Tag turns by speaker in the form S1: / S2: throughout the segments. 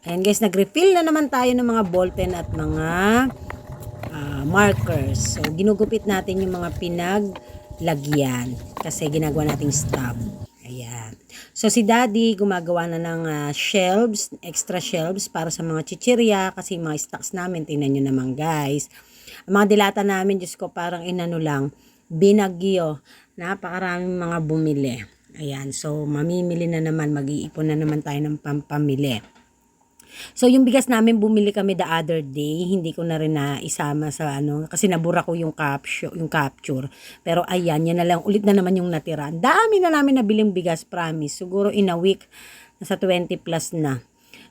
S1: Ayan guys, nag-refill na naman tayo ng mga ballpen at mga markers. So, ginugupit natin yung mga pinaglagyan kasi ginagawa nating stub. Ayan. So, si Daddy gumagawa na ng shelves, extra shelves para sa mga chichirya kasi mga stocks namin, tingnan nyo naman guys. Ang mga dilata namin, Diyos ko, parang inano lang, binagyo. Napakaraming mga bumili. Ayan. So, mamimili na naman, mag-iipon na naman tayo ng pampamili. So, yung bigas namin, bumili kami the other day. Hindi ko na rin na isama sa kasi nabura ko yung capture. Pero ayan, yan na lang. Ulit na naman yung natira. Dami na namin nabiling bigas, promise. Siguro in a week, nasa 20 plus na.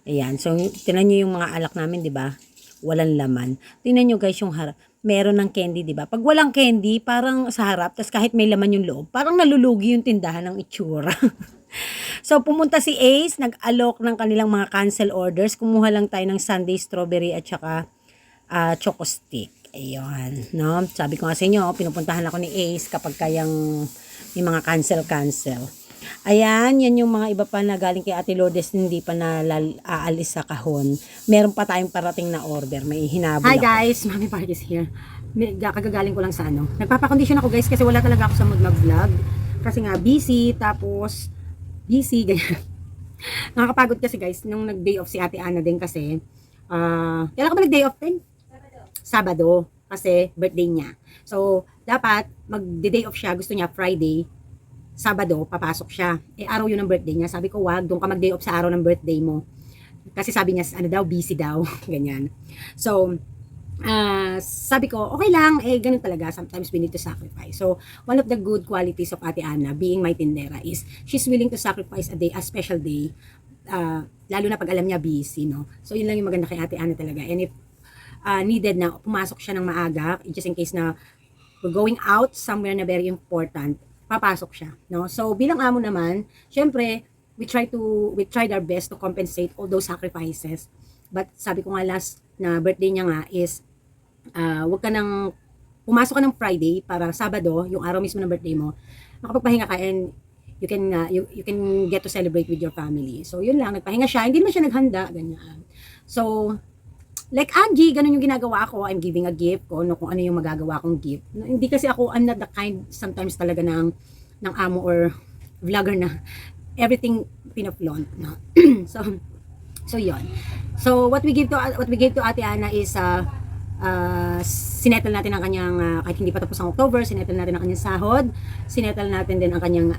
S1: Ayan. So, tinan nyo yung mga alak namin, di ba? Walang laman. Tingnan nyo guys yung harap. Meron ng candy, di ba? Pag walang candy, parang sa harap, tas kahit may laman yung loob, parang nalulugi yung tindahan ng itsura. So, pumunta si Ace, nag-alok ng kanilang mga cancel orders. Kumuha lang tayo ng sundae, strawberry, at saka choco stick. Ayun, no? Sabi ko nga sa inyo, pinupuntahan ako ni Ace kapag kayang may mga cancel. Ayan, yan yung mga iba pa na galing kay Ate Lourdes, hindi pa na aalis sa kahon. Meron pa tayong parating na order, may hinabol
S2: Hi
S1: ako.
S2: guys, Mami Park is here. Kagagaling ko lang sa Nagpapakondisyon ako guys kasi wala talaga ako sa mood mag-vlog. Kasi nga busy, tapos busy, ganyan. Nakakapagod kasi guys, nung nag-day off si Ate Ana din kasi, kailan ka ba nag-day off din? Sabado, kasi birthday niya. So, dapat mag-day off siya, gusto niya Friday, Sabado, papasok siya. Araw yun ng birthday niya. Sabi ko, wag, doon ka mag-day off sa araw ng birthday mo. Kasi sabi niya, busy daw, ganyan. So, sabi ko, okay lang, ganun talaga, sometimes we need to sacrifice. So, one of the good qualities of Ate Ana, being my tindera, is she's willing to sacrifice a special day, lalo na pag alam niya busy, no? So, yun lang yung maganda kay Ate Ana talaga. And if needed na pumasok siya ng maaga, just in case na we're going out somewhere na very important, papasok siya, no? So, bilang amo naman, syempre, we tried our best to compensate all those sacrifices. But sabi ko nga last na birthday niya nga is, wag ka nang pumasok ka ng Friday para Sabado, yung araw mismo ng birthday mo, makapagpahinga ka and you can get to celebrate with your family. So yun lang, nagpahinga siya, hindi naman siya naghanda, ganyan. So like Angie, ganun yung ginagawa ko, I'm giving a gift kung ano yung magagawa kong gift. Hindi kasi ako, I'm not the kind sometimes talaga ng amo or vlogger na everything pinaflaunt, no? so yun. So what we gave to Ate Ana is sinettle natin ang kanyang kahit hindi pa tapos ang October, sinettle natin ang kanyang sahod, sinettle natin din ang kanyang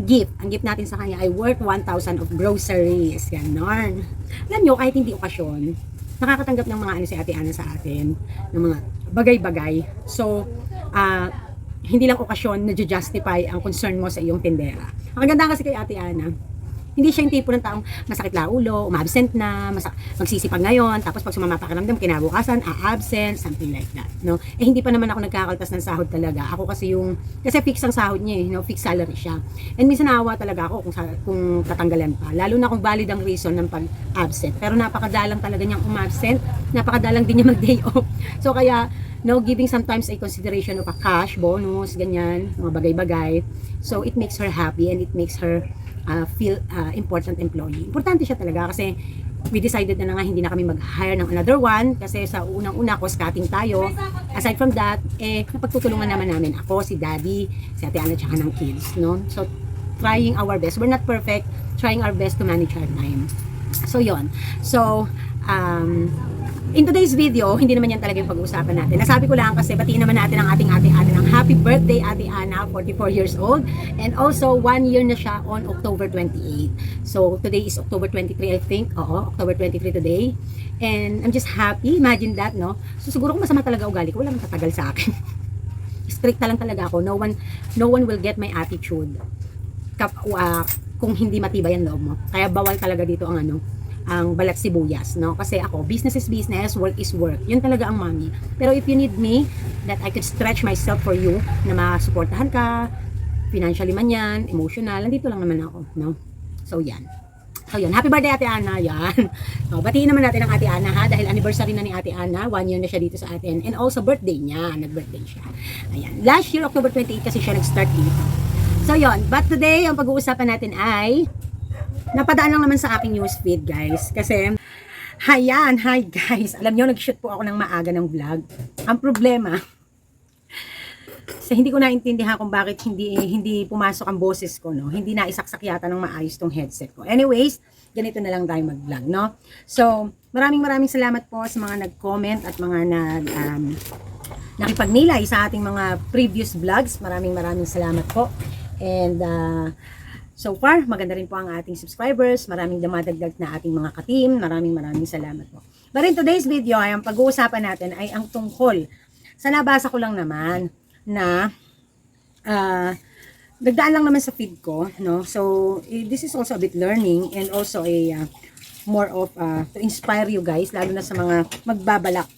S2: gift. Ang gift natin sa kanya ay worth 1,000 of groceries. Ganon. Alam nyo, kahit hindi okasyon, nakakatanggap ng mga si Ate Ana sa atin, ng mga bagay-bagay. So, hindi lang okasyon na justify ang concern mo sa iyong tindera. Ang ganda kasi kay Ate Ana, hindi siya yung tipo ng taong masakit la ulo, umabsent na, magsisipag ngayon, tapos pag sumama pakiramdam, kinabukasan, absent, something like that, no? Hindi pa naman ako nagkakaltas ng sahod talaga. Ako kasi kasi fix ang sahod niya, no? Fix salary siya. And minsan naawa talaga ako kung tatanggalan pa. Lalo na kung valid ang reason ng pag-absent. Pero napakadalang talaga niyang umabsent, napakadalang din niya mag-day off. So kaya, no, giving sometimes a consideration of a cash, bonus, ganyan, mga bagay-bagay. So it makes her happy and it makes her feel important employee. Importante siya talaga kasi we decided na nga hindi na kami mag-hire ng another one kasi sa unang-una cost cutting tayo. Aside from that, napagtutulungan naman namin ako, si Daddy, si Ate Ana, tsaka ng kids, no? So, trying our best. We're not perfect, trying our best to manage our time. So, yon. So, in today's video, hindi naman yan talaga yung pag-uusapan natin. Nasabi ko lang kasi batiin naman natin ang ating Ate Ana ng happy birthday, Ate Ana, 44 years old. And also, 1 year na siya on October 28. So, today is October 23, I think. Oo, October 23 today. And I'm just happy. Imagine that, no? So, siguro kung masama talaga ugali ko, walang tatagal sa akin. Strict na lang talaga ako. No one will get my attitude kung hindi matibay ang loob mo. Kaya bawal talaga dito ang balat sibuyas, no? Kasi ako, business is business, work is work. Yun talaga ang mami. Pero if you need me, that I could stretch myself for you, na masuportahan ka, financially man yan, emotional, nandito lang naman ako, no? So, yan. So, yun. Happy birthday, Ate Ana. Yan. So, batiin naman natin ang Ate Ana, ha? Dahil anniversary na ni Ate Ana. 1 year na siya dito sa atin. And also, birthday niya. Nag-birthday siya. Ayan. Last year, October 28, kasi siya nag-start dito. So, yun. But today, ang pag-uusapan natin ay napadaan lang naman sa aking newsfeed, guys. Kasi, hi guys. Alam nyo, nag-shoot po ako ng maaga ng vlog. Ang problema, hindi ko naintindihan kung bakit hindi pumasok ang boses ko, no? Hindi na isaksak yata ng maayos tong headset ko. Anyways, ganito na lang tayo mag-vlog, no? So, maraming salamat po sa mga nag-comment at mga nakipagnilay sa ating mga previous vlogs. Maraming salamat po. And so far, maganda rin po ang ating subscribers. Maraming dumadagdag na ating mga ka-team. Maraming salamat po. But in today's video, ay ang pag-uusapan natin ay ang tungkol sa nabasa ko lang naman na nagdaan lang naman sa feed ko, no? So, this is also a bit learning and also a more of to inspire you guys, lalo na sa mga magbabalak,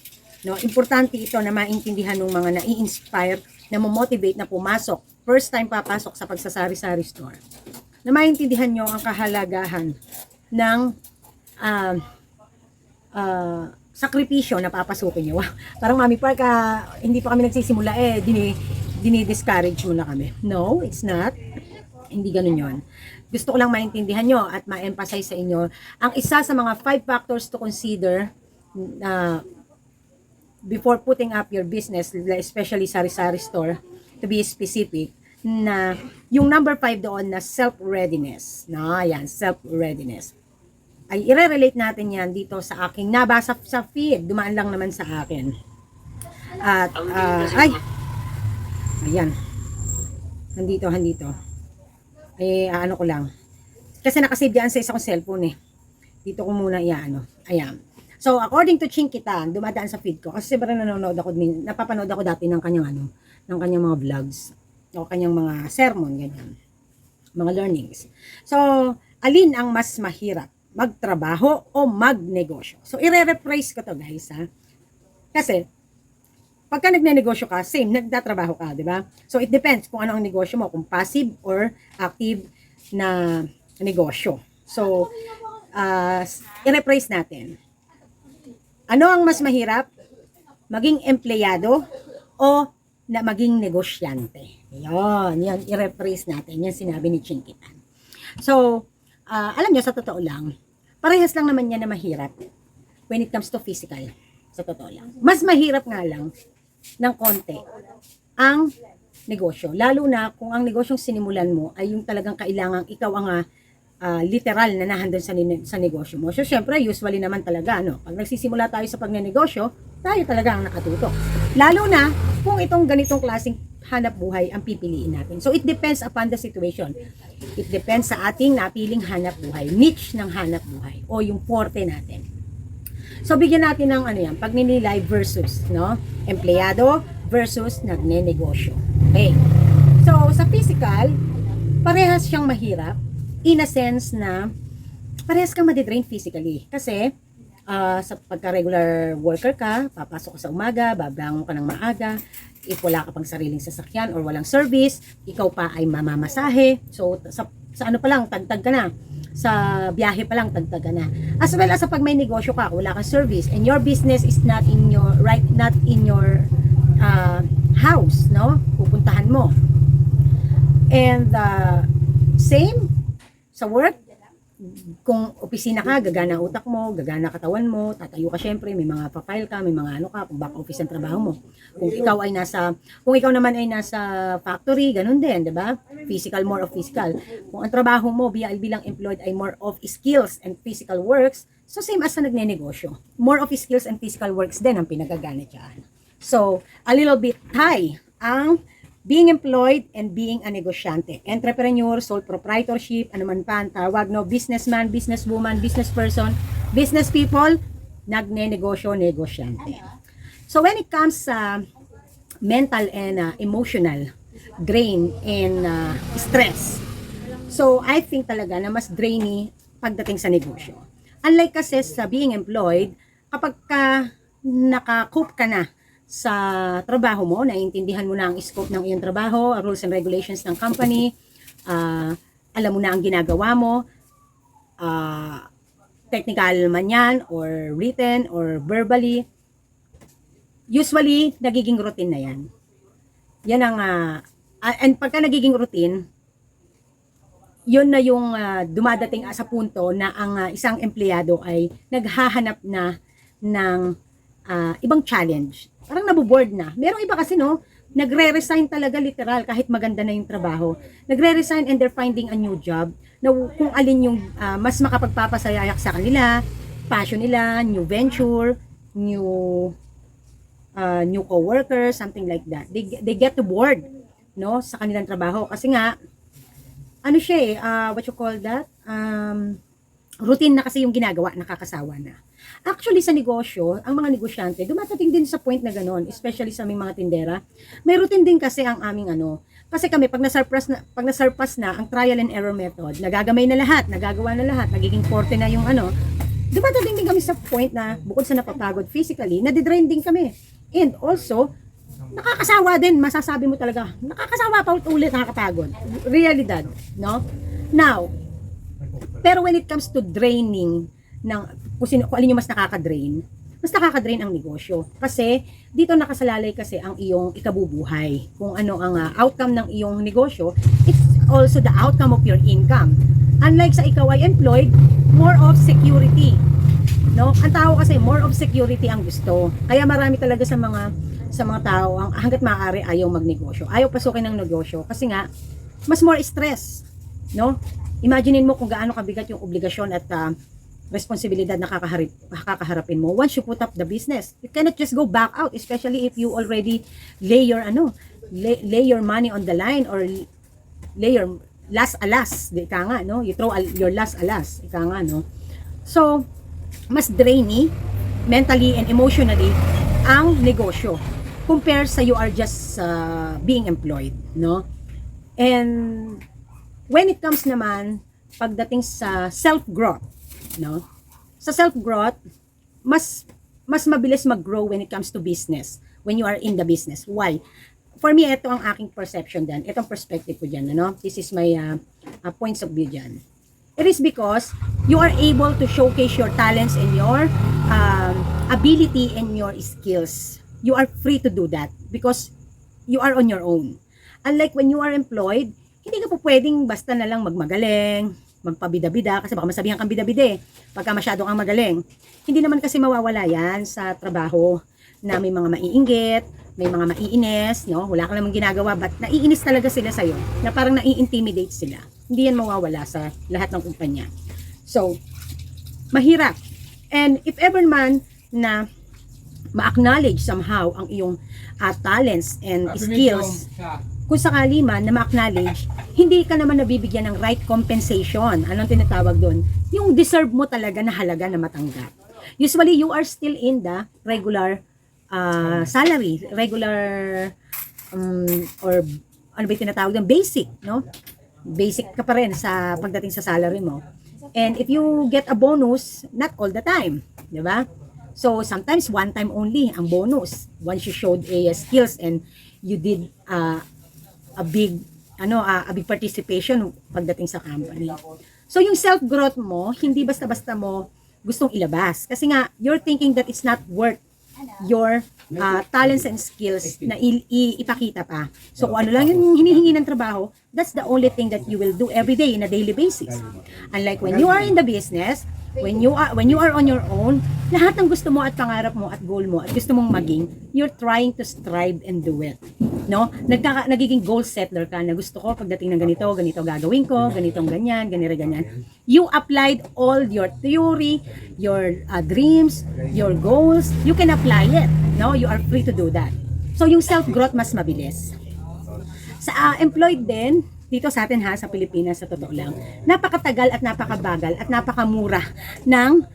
S2: no? Importante ito na maintindihan ng mga nai-inspire, na mo-motivate na pumasok, first time papasok sa pagsasari-sari store, na maintindihan nyo ang kahalagahan ng sakripisyo na papasukin nyo. Parang Mami Park, hindi pa kami nagsisimula dini-discourage mo na kami. No, it's not. Hindi ganun yon. Gusto ko lang maintindihan nyo at ma-emphasize sa inyo ang isa sa mga 5 factors to consider before putting up your business, especially sari-sari store, to be specific, na yung number 5 doon na self-readiness. No, yan, self-readiness. Ay i-relate natin yan dito sa aking nabasa sa feed, dumaan lang naman sa akin. At ayan, handito ano ko lang kasi nakasave yan sa isa kong cellphone dito ko muna ayan. So according to Chinkitan, dumadaan sa feed ko kasi sobrang napapanood ako dati ng kanyang ng kanyang mga vlogs o kanyang mga sermon, ganyan, mga learnings. So alin ang mas mahirap, magtrabaho o magnegosyo? So, i-rephrase ko to, guys, ha? Kasi, pagka nagnenegosyo ka, same, nagtatrabaho ka, di ba? So, it depends kung ano ang negosyo mo, kung passive or active na negosyo. So, i-rephrase natin. Ano ang mas mahirap? Maging empleyado o na maging negosyante? Yan, i-rephrase natin. Yan sinabi ni Chinkitan. So, alam nyo, sa totoo lang, parehas lang naman yan na mahirap when it comes to physical. Sa totoo lang. Mas mahirap nga lang ng konti ang negosyo. Lalo na kung ang negosyong sinimulan mo ay yung talagang kailangang ikaw ang literal na nahandun sa negosyo mo. So, syempre, usually naman talaga, pag nagsisimula tayo sa pagnenegosyo, tayo talaga ang nakatutok. Lalo na kung itong ganitong klaseng hanap buhay ang pipiliin natin. So, it depends upon the situation. It depends sa ating napiling hanap buhay, niche ng hanap buhay, o yung forte natin. So, bigyan natin ng pagninilay versus, empleyado versus nagnenegosyo. Okay. So, sa physical, parehas siyang mahirap, in a sense na parehas kang madidrain physically. Kasi, sa pagka-regular worker ka, papasok ka sa umaga, babangon ka ng maaga, if wala ka pang sariling sasakyan or walang service, ikaw pa ay mamamasahe. So, sa ano pa lang, tagtag ka na. Sa biyahe pa lang, tagtag ka na. As well as sa pag may negosyo ka, wala kang service, and your business is not in your house, no? Pupuntahan mo. And, same sa work, kung opisina ka, gagana utak mo, gagana katawan mo, tatayo ka syempre, may mga pa-file ka, may mga kung back office ang trabaho mo. Kung ikaw naman ay nasa factory, ganun din, 'di ba? Physical, more of physical. Kung ang trabaho mo bilang employed ay more of skills and physical works, so same as sa nagnenegosyo. More of skills and physical works din ang pinagagana diyan. So, a little bit tie ang being employed and being a negosyante. Entrepreneur, sole proprietorship, ano man pa ang tawag, businessman, businesswoman, business person, business people, nagnenegosyo, negosyante. So when it comes sa mental and emotional drain and stress, so I think talaga na mas drainy pagdating sa negosyo. Unlike kasi sa being employed, kapag naka-cope ka na sa trabaho mo, naiintindihan mo na ang scope ng iyong trabaho, rules and regulations ng company, alam mo na ang ginagawa mo, technical man yan, or written, or verbally, usually, nagiging routine na yan. Yan ang, and pagka nagiging routine, yun na yung dumadating sa punto na ang isang empleyado ay naghahanap na ng ibang challenge. Parang naboboard na. Merong iba kasi no, nagre-resign talaga literal kahit maganda na yung trabaho. Nagre-resign and they're finding a new job na kung alin yung mas makapagpapasaya sa kanila, passion nila, new venture, new co-workers, something like that. They get to bored no sa kanilang trabaho kasi nga ano siya what you call that? Routine na kasi yung ginagawa, nakakasawa na. Actually, sa negosyo, ang mga negosyante, dumatating din sa point na gano'n, especially sa aming mga tindera. May routine din kasi ang aming kasi kami, pag nasurpass na ang trial and error method, nagagamay na lahat, nagagawa na lahat, nagiging forte na yung dumatating din kami sa point na, bukod sa napapagod physically, nadidrain din kami. And also, nakakasawa din, masasabi mo talaga, nakakasawa pa ulit, nakakapagod. Realidad, no? Now, pero when it comes to draining kung alin yung mas nakaka-drain ang negosyo. Kasi dito nakasalalay kasi ang iyong ikabubuhay. Kung ano ang outcome ng iyong negosyo, it's also the outcome of your income. Unlike sa ikaw ay employed, more of security. No? Ang tao kasi more of security ang gusto. Kaya marami talaga sa mga tao ang hangga't maaari ayaw magnegosyo. Ayaw pasukin ng negosyo kasi nga mas more stress, no? Imaginein mo kung gaano kabigat yung obligasyon at responsibilidad na kakaharapin mo once you put up the business. You cannot just go back out, especially if you already lay your money on the line or lay your last alas, ika nga, no? You throw your last alas, ika nga, no? So, mas drainy mentally and emotionally ang negosyo compare sa you are just being employed, no? And when it comes naman pagdating sa self-growth, no? Sa self-growth, mas mabilis mag-grow when it comes to business, when you are in the business. Why? For me, ito ang aking perception dyan. Itong perspective ko dyan, no? This is my points of view dyan. It is because you are able to showcase your talents and your ability and your skills. You are free to do that because you are on your own. Unlike when you are employed, hindi ka po pwedeng basta na lang magmagaling, magpabida-bida, kasi baka masabihan kang bida-bida pagka masyado kang magaling. Hindi naman kasi mawawala yan sa trabaho na may mga maiinggit, may mga maiinis, no? Wala ka namang ginagawa, but naiinis talaga sila sa'yo, na parang nai-intimidate sila. Hindi yan mawawala sa lahat ng kumpanya. So, mahirap. And if ever man na ma-acknowledge somehow ang iyong talents and skills, kung sakali man na ma-acknowledge, hindi ka naman nabibigyan ng right compensation. Anong tinatawag doon? Yung deserve mo talaga na halaga na matanggap. Usually, you are still in the regular salary, regular or ano ba yung tinatawag doon? Basic, no? Basic ka pa rin sa pagdating sa salary mo. And if you get a bonus, not all the time, di ba? So, sometimes one time only ang bonus. Once you showed skills and you did a big participation pagdating sa company. So yung self-growth mo, hindi basta-basta mo gustong ilabas. Kasi nga, you're thinking that it's not worth your talents and skills na ipakita pa. So kung ano lang yung hinihingi ng trabaho, that's the only thing that you will do every day in a daily basis. Unlike when you are in the business, when you are on your own, lahat ng gusto mo at pangarap mo at goal mo at gusto mong maging, you're trying to strive and do it. No? Nagiging goal settler ka na gusto ko pagdating ng ganito gagawin ko, ganitong ganyan. You applied all your theory, your dreams, your goals, you can apply it. No? You are free to do that. So yung self-growth mas mabilis. Sa employed din, dito sa atin sa Pilipinas, sa totoo lang, napakatagal at napakabagal at napakamura ng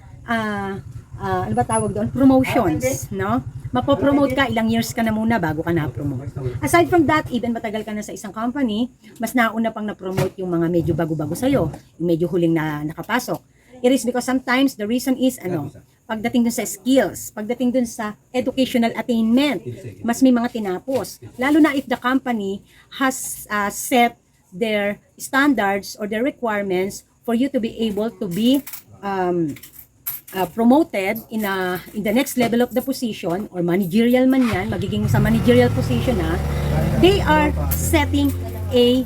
S2: ano ba tawag doon? Promotions, no? Mapopromote ka, ilang years ka na muna bago ka na-promote. Aside from that, even matagal ka na sa isang company, mas nauna pang na-promote yung mga medyo bago-bago sa'yo, yung medyo huling na nakapasok. It is because sometimes the reason is pagdating dun sa skills, pagdating dun sa educational attainment, mas may mga tinapos. Lalo na if the company has set their standards or their requirements for you to be able to be promoted in the next level of the position or managerial man yan, magiging sa managerial position na, they are setting a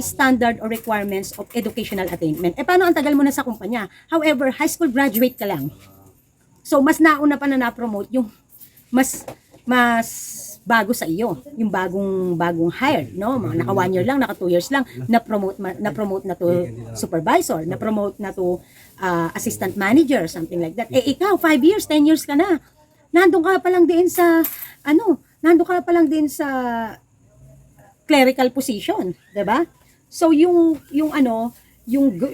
S2: standard or requirements of educational attainment. Paano ang tagal mo na sa kumpanya? However, high school graduate ka lang. So, mas nauna pa na na-promote yung mas bago sa iyo, yung bagong hire, no? Mga naka 1 year lang, naka 2 years lang, na-promote na to supervisor, na-promote na to assistant manager, something like that. Ikaw, 5 years, 10 years ka na. Nandun ka pa lang din sa clerical position, 'di ba? So yung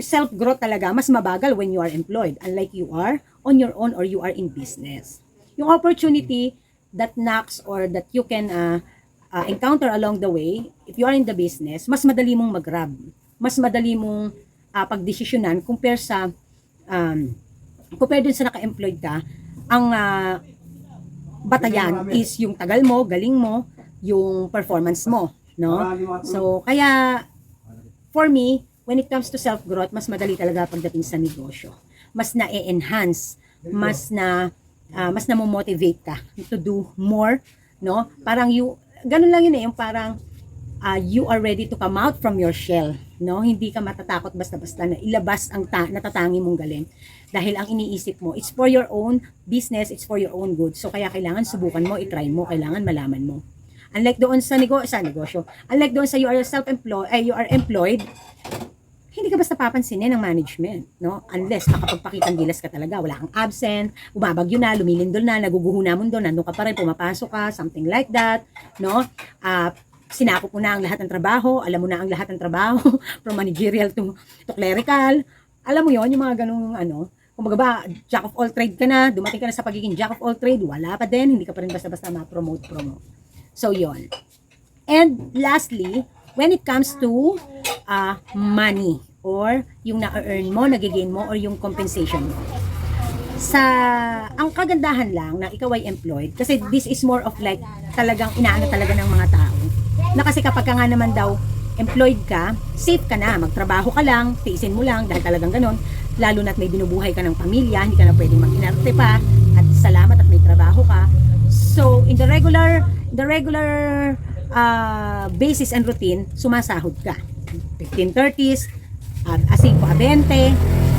S2: self-growth talaga mas mabagal when you are employed, unlike you are on your own or you are in business. Yung opportunity that knocks or that you can encounter along the way, if you are in the business, mas madali mong mag-grab. Mas madali mong pagdesisyonan compare dun sa naka-employed ka. Ang batayan is yung tagal mo, galing mo, yung performance mo, no? So, kaya for me, when it comes to self-growth, mas madali talaga pagdating sa negosyo. Mas na-enhance, mas na motivate ka to do more, no? Parang ganun lang yun yung parang you are ready to come out from your shell, no? Hindi ka matatakot basta-basta na ilabas ang natatangi mong galing. Dahil ang iniisip mo, it's for your own business, it's for your own good. So kaya kailangan subukan mo, i-try mo, kailangan malaman mo. Unlike doon sa negosyo, unlike doon sa you are you are employed, hindi ka basta papansinin ng management, no? Unless nakapagpakitang gilas ka talaga, wala kang absent, bumabagyo na, lumilindol na, naguguhuna mo doon, nandun ka pa rin, pumapasok ka, something like that, no? Sinakop mo na ang lahat ng trabaho, alam mo na ang lahat ng trabaho, from managerial to clerical, alam mo yon yung mga ganung kumbaga ba, jack of all trade ka na, dumating ka na sa pagiging jack of all trade, wala pa din, hindi ka pa rin basta-basta ma-promote. So, yon. And lastly, when it comes to money or yung na-earn mo, nag-gain mo, or yung compensation mo. Ang kagandahan lang na ikaw ay employed, kasi this is more of like talagang inaano talaga ng mga tao. Na kasi kapag ka nga naman daw employed ka, safe ka na, magtrabaho ka lang, tiisin mo lang dahil talagang ganon, lalo na't may binubuhay ka ng pamilya, hindi ka na pwedeng mag-inarte pa, at salamat at may trabaho ka. So, in the regular basis and routine, sumasahod ka. 15-30s, asing pa 20,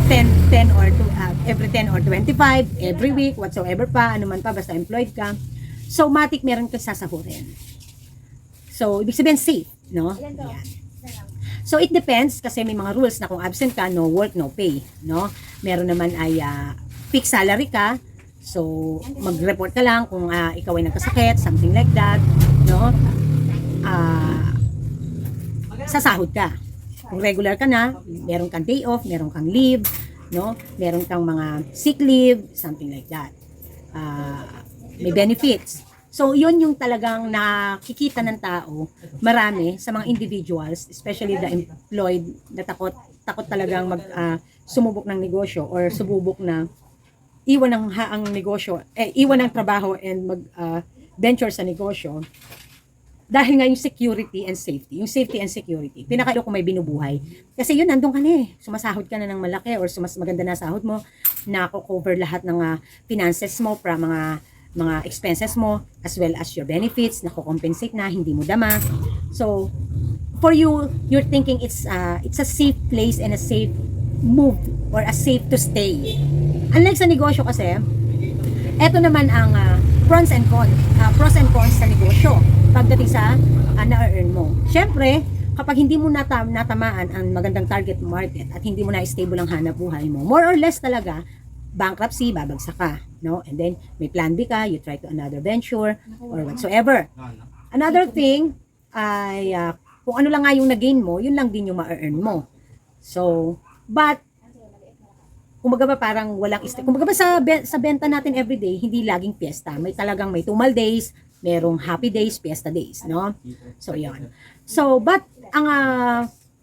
S2: 10 or every 10 or 25, every week, whatsoever pa, ano man pa, basta employed ka. So, matik meron ka sasahurin. So, ibig sabihin safe, no? Yan. So, it depends kasi may mga rules na kung absent ka, no work, no pay, no? Meron naman ay fixed salary ka. So, mag-report ka lang kung ikaw ay nagkasakit, something like that, no? Sasahod ka. Kung regular ka na, meron kang day off, meron kang leave, no? Meron kang mga sick leave, something like that. May benefits. So, yun yung talagang nakikita ng tao, marami sa mga individuals, especially the employed, na takot talagang sumubok ng negosyo or sububok na iwan ang negosyo, iwan ang trabaho and venture sa negosyo. Dahil nga yung security and safety. Yung safety and security. Pinakailo kung may binubuhay. Kasi yun, nandun ka na sumasahod ka na ng malaki or maganda na sahod mo, nako-cover lahat ng finances mo, para mga expenses mo, as well as your benefits, nako-compensate na, hindi mo dama. So, for you, you're thinking it's a safe place and a safe move or a safe to stay. Unlike sa negosyo kasi, eto naman ang pros and cons sa negosyo pagdating sa na-earn mo. Syempre, kapag hindi mo natamaan ang magandang target market at hindi mo na stable ang hanap buhay mo, more or less talaga, bankruptcy, babagsak ka, no? And then, may plan B ka, you try to another venture or whatsoever. Another thing ay kung ano lang nga yung na-gain mo, yun lang din yung ma-earn mo. So, but kumbaga ba parang walang kumbaga ba sa benta natin everyday, hindi laging piyesta. May tumal days, merong happy days, fiesta days, no? So, yun. So, but ang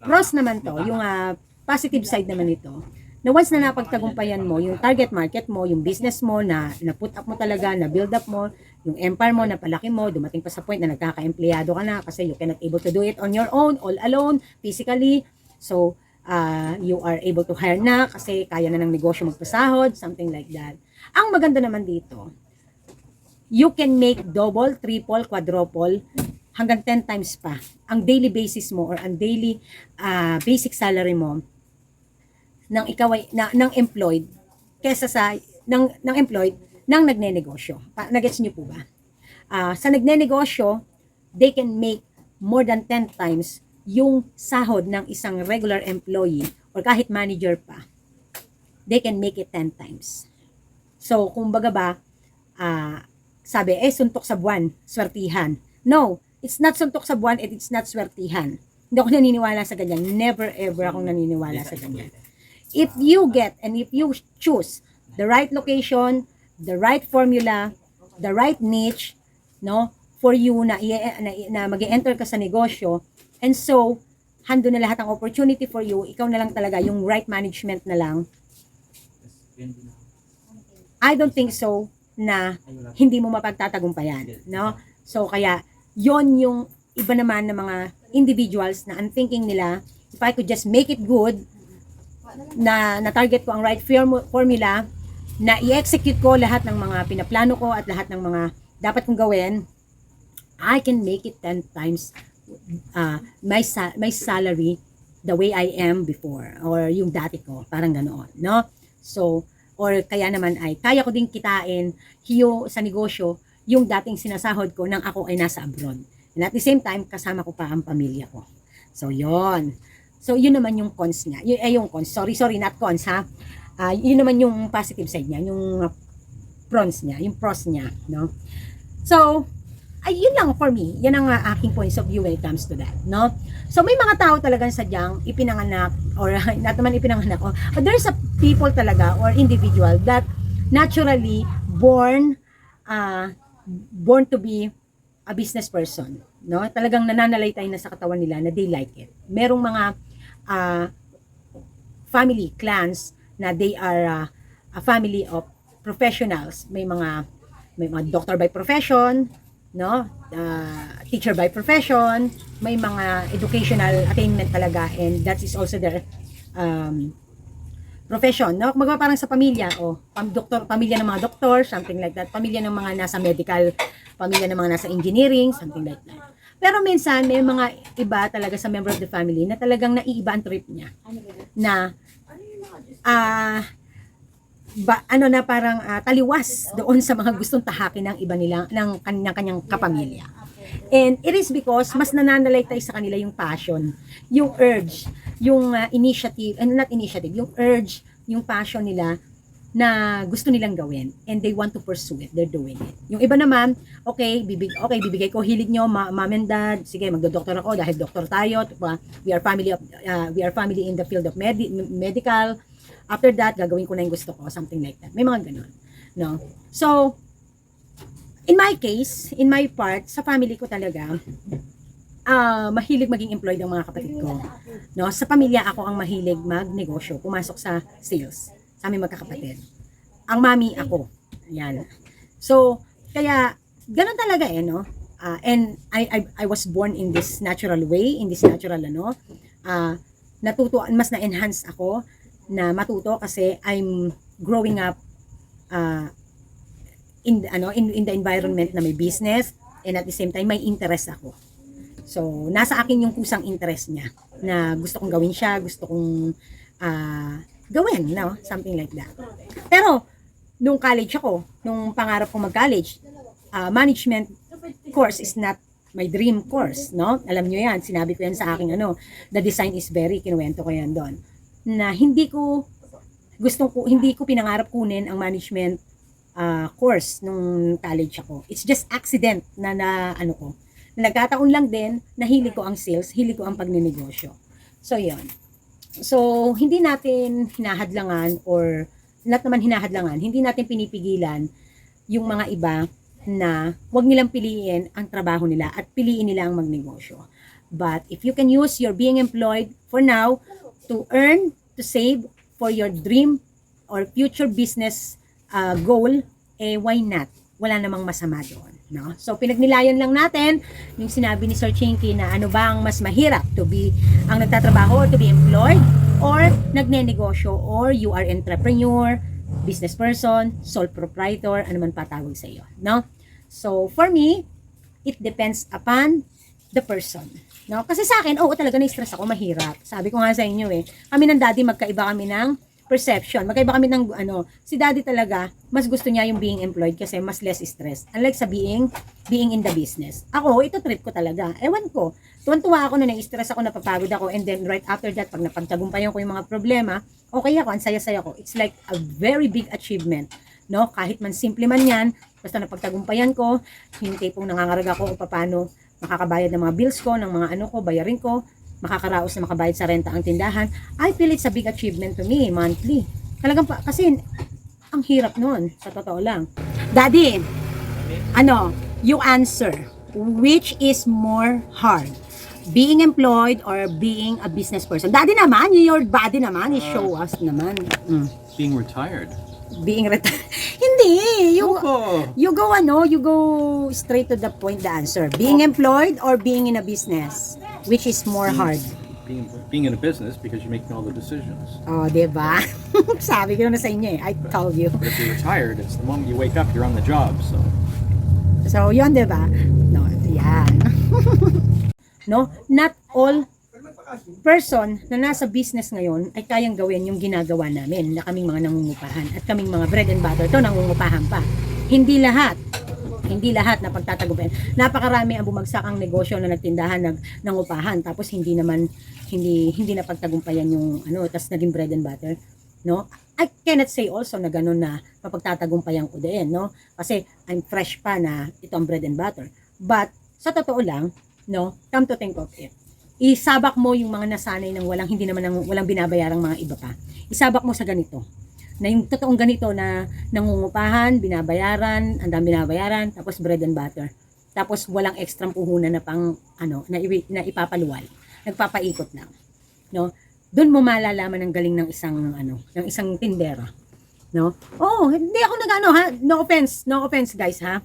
S2: pros naman to, yung positive side naman ito, na once na napagtagumpayan mo, yung target market mo, yung business mo, na put up mo talaga, na build up mo, yung empire mo, na palaki mo, dumating pa sa point na nagkaka-empleyado ka na kasi you cannot able to do it on your own, all alone, physically. So, you are able to hire na kasi kaya na ng negosyo magpasahod, something like that. Ang maganda naman dito, you can make double, triple, quadruple hanggang 10 times pa ang daily basis mo or ang daily basic salary mo ng ikaw ay ng employed kaysa sa ng employed ng nagnenegosyo. Nagets niyo po ba? Sa nagnenegosyo, they can make more than 10 times yung sahod ng isang regular employee or kahit manager pa. They can make it 10 times. So, kumbaga ba, sabi, suntok sa buwan, swertihan. No, it's not suntok sa buwan and it's not swertihan. Hindi ako naniniwala sa ganyan. Never ever akong naniniwala sa ganyan. If you get and if you choose the right location, the right formula, the right niche, no, for you na mag-enter ka sa negosyo, and so, hando na lahat ng opportunity for you, ikaw na lang talaga, yung right management na lang, I don't think so na hindi mo mapagtatagumpayan, no? So, kaya, yon yung iba naman ng mga individuals na ang thinking nila, if I could just make it good, na target ko ang right formula, na i-execute ko lahat ng mga pinaplano ko at lahat ng mga dapat kong gawin, I can make it 10 times my salary the way I am before or yung dati ko, parang ganoon, no? So, or kaya naman ay kaya ko ding kitain sa negosyo yung dating sinasahod ko nang ako ay nasa abroad. And at the same time, kasama ko pa ang pamilya ko. So, yon. So, yun naman yung cons niya. Yung cons. Sorry, not cons, ha? Yun naman yung positive side niya, yung pros niya, no? So, yun lang for me. Yan ang aking points of view when it comes to that, no? So, may mga tao talagang sadyang ipinanganak, or not naman ipinanganak, but there's a people talaga, or individual, that naturally born to be a business person, no? Talagang nananalaytay na sa katawan nila na they like it. Merong mga family, clans, na they are a family of professionals. May mga doctor by profession, no? Teacher by profession, may mga educational attainment talaga, and that is also their profession, no? Kumbaga parang sa pamilya, pamilya ng mga doktor, something like that, pamilya ng mga nasa medical, pamilya ng mga nasa engineering, something like that. Pero minsan, may mga iba talaga sa member of the family na talagang naiiba ang trip niya. Na, parang taliwas doon sa mga gustong tahakin ng iba nila, ng kanyang kapamilya. And it is because mas nananalaytay sa kanila yung passion, yung urge, yung initiative, yung urge, yung passion nila na gusto nilang gawin, and they want to pursue it, they're doing it. Yung iba naman, bibigay ko hilig nyo, mom and dad, sige, magdodoktor ako dahil doktor tayo, we are family in the field of medical. After that, gagawin ko na yung gusto ko, something like that. May mga ganun, no? So, in my case, in my part, sa family ko talaga, mahilig maging employed ang mga kapatid ko. No? Sa pamilya, ako ang mahilig magnegosyo, pumasok sa sales, sa aming magkakapatid. Ang mami, ako. Yan. So, kaya, ganun talaga no? And I was born in this natural way, in this natural, mas na-enhance ako na matuto kasi I'm growing up in the environment na may business, and at the same time may interest ako. So nasa akin yung kusang interest niya na gusto kong gawin siya, gusto kong gawin, no? Something like that. Pero nung college ako, nung pangarap ko mag-college, management course is not my dream course, no? Alam niyo yan, sinabi ko yan sa aking the design is very, kinuwento ko yan doon, na hindi ko pinangarap kunin ang management course nung college ako. It's just accident na nagkataon lang din na hilig ko ang sales, hilig ko ang pagnenegosyo. So yon. So hindi natin hinahadlangan, or not naman hinahadlangan, hindi natin pinipigilan yung mga iba na wag nilang piliin ang trabaho nila at piliin nila ang magnegosyo. But if you can use your being employed for now to earn, to save for your dream or future business goal, why not? Wala namang masama doon, no? So pinagnilayan lang natin yung sinabi ni Sir Chinky na ano ba ang mas mahirap, to be ang nagtatrabaho or to be employed, or nagnenegosyo, or you are entrepreneur, business person, sole proprietor, ano man patawag sa iyo, no? So for me, it depends upon the person. No? Kasi sa akin, oo talaga na-stress ako, mahirap. Sabi ko nga sa inyo kami ng daddy magkaiba kami ng perception. Magkaiba kami ng si daddy talaga, mas gusto niya yung being employed kasi mas less stress. Unlike sa being in the business. Ako, ito trip ko talaga. Ewan ko. Tuwan-tuwa ako na na-stress ako, napapagod ako, and then right after that, pag napagtagumpayan ko yung mga problema, okay ako, ang saya-saya ko. It's like a very big achievement. No? Kahit man simple man yan, basta napagtagumpayan ko, yung tipong nangangaraga ko o paano makakabayad ng mga bills ko, ng mga ko, bayarin ko, makakaraos na makabayad sa renta ang tindahan, I feel it's a big achievement to me, monthly. Talagang kasi, ang hirap nun, sa totoo lang. Daddy, you answer, which is more hard? Being employed or being a business person? Daddy naman, your body naman, show us naman.
S3: Being retired.
S2: Being retired. Hindi,
S3: Opo.
S2: you go straight to the point, the answer. Being employed or being in a business? Which is more hard?
S3: Being in a business because you're making all the decisions.
S2: Oh, diba? Sabi ko na sa inyo I told you.
S3: But if you're retired, it's the moment you wake up, you're on the job.
S2: So, yun, diba? No, yan. No, not all person na nasa business ngayon ay kayang gawin yung ginagawa namin na kaming mga nangungupahan at kaming mga bread and butter to nangungupahan pa. Hindi lahat na pagtatagumpayan. Napakarami ang bumagsak ang negosyo na nagtindahan nangupahan tapos hindi na pagtagumpayan yung tas naging bread and butter, no? I cannot say also na ganun na mapagtatagumpayan ko din, no? Kasi I'm fresh pa na ito ang bread and butter. But sa totoo lang, no, come to think of it, isabak mo yung mga nasanay ng walang binabayarang mga iba pa. Isabak mo sa ganito. Na yung totoong ganito na nangungupahan, binabayaran, binabayaran, tapos bread and butter. Tapos walang extra puhunan na pang na ipapaluwal. Nagpapaikot lang. No? Doon mo malalaman ang galing ng isang tindera. No? Oh, hindi ako ha. No offense guys ha.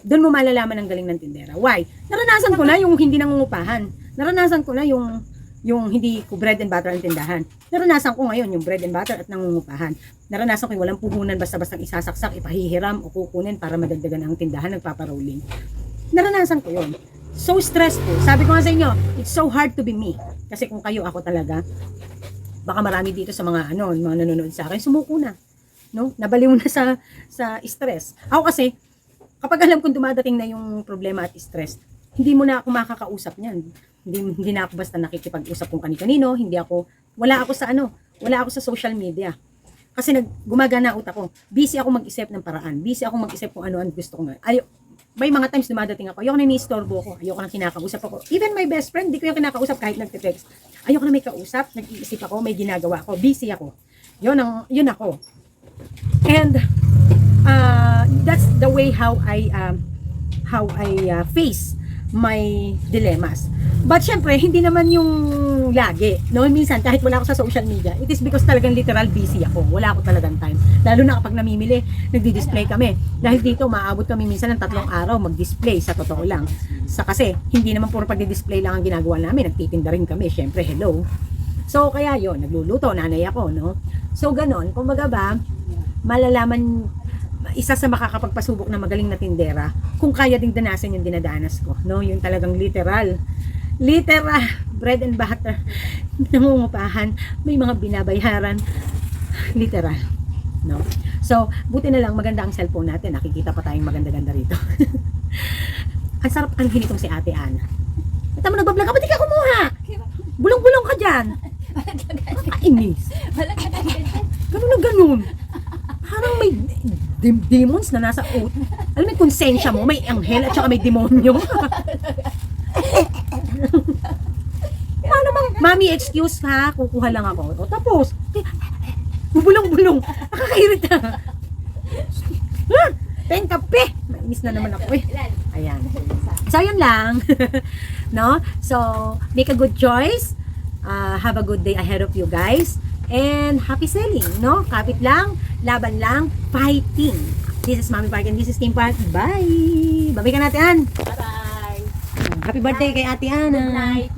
S2: Doon mo malalaman ang galing ng tindera. Why? Naranasan ko na yung hindi nangungupahan. Naranasan ko na yung hindi ko bread and butter ang tindahan. Naranasan ko ngayon yung bread and butter at nangungupahan. Naranasan ko yung walang puhunan basta-bastang isasaksak, ipahihiram o kukunin para madagdagan ang tindahan, nagpaparolling. Naranasan ko yun. So stressful. Sabi ko nga sa inyo, it's so hard to be me. Kasi kung kayo, ako talaga, baka marami dito sa mga mga nanonood sa akin, sumuko na. No? Nabaliw na sa stress. Ako kasi, kapag alam kong dumadating na yung problema at stress, hindi mo na ako makakausap niyan. Hindi na ako basta nakikipag-usap kung kani-kanino, wala ako sa social media. Kasi gumagana utak ko. Busy ako mag-isip ng paraan. Busy ako mag-isip kung ano ang gusto ko. May mga times dumadating ako, ayoko na ni-istorbo ko, ayoko na kinakausap ako. Even my best friend, di ko yung kinakausap kahit nagte-text. Ayoko na may kausap, nag-iisip ako, may ginagawa ako, busy ako. Yun ako. And that's the way how I face my dilemmas. But syempre, hindi naman yung lagi. No, minsan kahit wala ako sa social media, it is because talagang literal busy ako. Wala ako talagang time. Lalo na kapag namimili, nagdi-display kami. Dahil dito, maabot kami minsan ng 3 araw mag-display, sa totoo lang. Kasi hindi naman puro pagdi-display lang ang ginagawa namin. Nagtitinda rin kami, syempre, hello. So, kaya yon, nagluluto, nanay ako, no? So, ganon. Kumbaga ba, malalaman, isa sa makakapagpasubok na magaling na tindera, kung kaya ding danasan yung dinadanas ko, no? Yung talagang literal bread and butter, nangungupahan, may mga binabayaran, literal, no? So, buti na lang maganda ang cellphone natin, nakikita pa tayong maganda-ganda rito. Ang sarap ang hinitong si Ate Ana. At mo nagbablog ka, ba't di ka kumuha? Bulong-bulong ka dyan. Nakainis. Ganun na ganun. Parang may demons na nasa alam mo, konsensya mo, may anghel at saka may demonyo. Paano bang, mami, excuse ha, kukuha lang ako. O, tapos, bubulong-bulong, nakakairita. Teng kape. Mainis na naman ako eh. Ayan. So, yun lang. No? So, make a good choice. Have a good day ahead of you guys. And happy selling, no? Kapit lang, laban lang, fighting. This is Mami Park and this is Team Park. Bye! Babay ka natin, Ann.
S4: Bye-bye.
S2: Happy birthday kay Ate Ana.
S4: Good night.